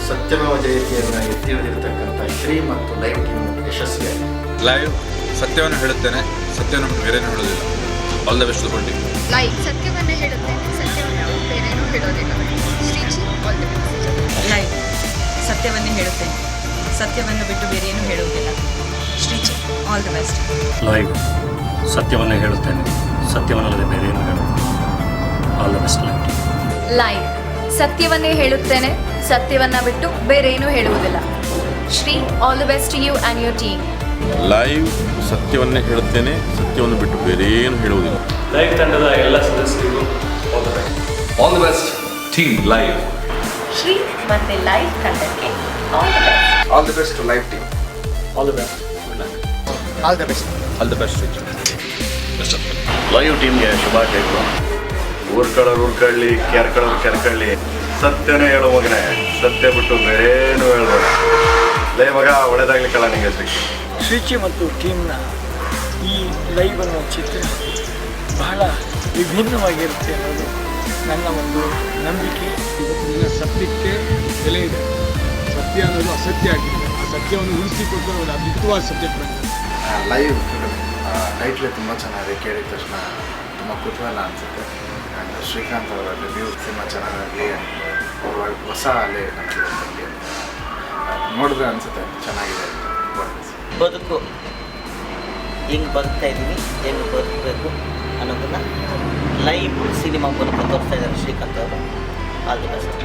ಸತ್ಯಮೇವ ಜಯತೆಯನ್ನು ಎತ್ತಿ ಹಿಡಿದಿರತಕ್ಕಂಥ ಶ್ರೀ ಮತ್ತು live team ಯಶಸ್ವಿಯಾಗಿದೆ. ಲೈವ್ ಸತ್ಯವನ್ನು ಹೇಳುತ್ತೇನೆ, ಸತ್ಯವನ್ನು ಬೇರೆನೂ ಹೇಳೋದಿಲ್ಲ. ಆಲ್ ದ ಬೆಸ್ಟ್ ಕೊಂಡು ಲೈವ್ ಸತ್ಯವನ್ನೇ ಹೇಳುತ್ತೇನೆ, ಸತ್ಯವನ್ನು ಬೇರೇನೂ ಹೇಳೋದಿಲ್ಲ. Shriji all the best. Live ಸತ್ಯವನ್ನೇ ಹೇಳುತ್ತೇನೆ, ಸತ್ಯವನ್ನು ಬಿಟ್ಟು ಬೇರೇನೂ ಹೇಳುವುದಿಲ್ಲ. Shriji all the best. Live ಸತ್ಯವನ್ನೇ ಹೇಳುತ್ತೇನೆ, ಸತ್ಯವನ್ನಲ್ಲದೆ ಬೇರೇನು ಹೇಳುತ್ತೇನೆ. All the best live. Live ಸತ್ಯವನ್ನೇ ಹೇಳುತ್ತೇನೆ, ಸತ್ಯವನ್ನ ಬಿಟ್ಟು ಬೇರೇನೂ ಹೇಳುವುದಿಲ್ಲ. Shri all the best you and your team. Live ಸತ್ಯವನ್ನೇ ಹೇಳುತ್ತೇನೆ, ಸತ್ಯವನ್ನು ಬಿಟ್ಟು ಬೇರೇನು ಹೇಳುವುದಿಲ್ಲ. ಲೈವ್ ತಂಡದ ಎಲ್ಲ ಸದಸ್ಯರಿಗೂ all the best. All the best team live. Shri ಮತ್ತೆ ಲೈವ್ ತಂಡಕ್ಕೆ all the best. All the best to live team. All the best. All the best. All the best. Live ಟೀಮ್ಗೆ ಶುಭಾಶಯಗಳು. ಊರ್ಕೊಳ್ಳೋರು ಊರ್ಕೊಳ್ಳಿ, ಕೆರ್ಕೊಳ್ಳೋರು ಕೆರ್ಕೊಳ್ಳಿ, ಸತ್ಯನೇ ಹೇಳೋ ಮಗನೇ, ಸತ್ಯ ಬಿಟ್ಟು ಬೇರೇನು ಹೇಳ್ಬೋದು. ಲೈ ಮಗ ಒಳ್ಳೇದಾಗ್ಲಿಕ್ಕಲ್ಲ ನಿಮಗೆ ಸಿಕ್ಕಿ. ಶ್ರೀಚಿ ಮತ್ತು ಟೀಮ್ನ ಈ ಲೈವ್ ಅನ್ನೋ ಚಿತ್ರ ಬಹಳ ವಿಭಿನ್ನವಾಗಿರುತ್ತೆ ಅನ್ನೋದು ನನ್ನ ಒಂದು ನಂಬಿಕೆ. ಇವತ್ತಿನ ಸತ್ಯಕ್ಕೆ ಬೆಲೆ ಇದೆ. ಸತ್ಯ ಅನ್ನೋದು ಅಸತ್ಯ ಆಗಿದೆ. ಆ ಸತ್ಯವನ್ನು ಉಳಿಸಿಕೊಟ್ಟು ಒಂದು ಅದ್ಭುತವಾದ ಸಬ್ಜೆಕ್ಟ್ ಬಂದಿದೆ. ಲೈವ್ ಟೈಟ್ಲೇ ತುಂಬ ಚೆನ್ನಾಗಿದೆ. ಕೇಳಿದ ತಕ್ಷಣ ತುಂಬ ಕುತೂಹಲ ಅನಿಸುತ್ತೆ. ಆ್ಯಂಡ್ ಶ್ರೀಕಾಂತ್ ಅವರ ರಿವ್ಯೂ ಸಿನಿಮಾ ಚೆನ್ನಾಗಿ ಅವರು ಹೊಸ ಅಲೆ ನಮಗೆ ನೋಡಿದ್ರೆ ಅನಿಸುತ್ತೆ ಚೆನ್ನಾಗಿದೆ ಅಂತ. ಬದುಕು ಹೆಂಗೆ ಬದುಕ್ತಾ ಇದ್ದೀವಿ, ಹೆಂಗೆ ಬದುಕಬೇಕು ಅನ್ನೋದನ್ನು ಲೈವ್ ಸಿನಿಮಾ ಮೂಲಕ ತೋರಿಸ್ತಾ ಇದ್ದಾರೆ ಶ್ರೀಕಾಂತ್ ಅವರು. All the best.